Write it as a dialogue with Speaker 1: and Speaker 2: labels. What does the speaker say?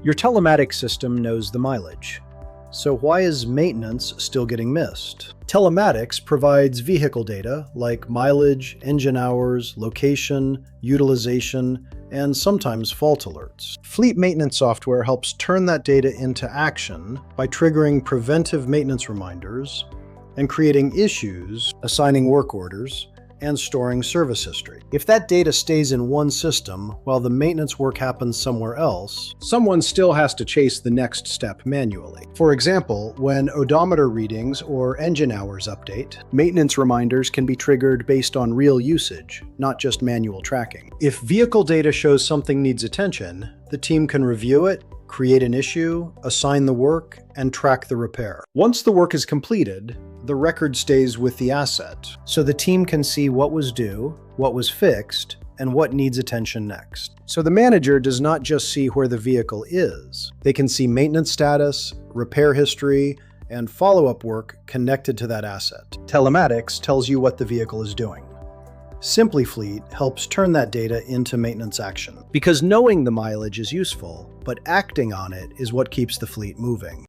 Speaker 1: Your telematics system knows the mileage. So why is maintenance still getting missed? Telematics provides vehicle data like mileage, engine hours, location, utilization, and sometimes fault alerts. Fleet maintenance software helps turn that data into action by triggering preventive maintenance reminders and creating issues, assigning work orders, and storing service history. If that data stays in one system while the maintenance work happens somewhere else, someone still has to chase the next step manually. For example, when odometer readings or engine hours update, maintenance reminders can be triggered based on real usage, not just manual tracking. If vehicle data shows something needs attention, the team can review it, create an issue, assign the work, and track the repair. Once the work is completed, the record stays with the asset, so the team can see what was due, what was fixed, and what needs attention next. So the manager does not just see where the vehicle is. They can see maintenance status, repair history, and follow-up work connected to that asset. Telematics tells you what the vehicle is doing. SimplyFleet helps turn that data into maintenance action. Because knowing the mileage is useful, but acting on it is what keeps the fleet moving.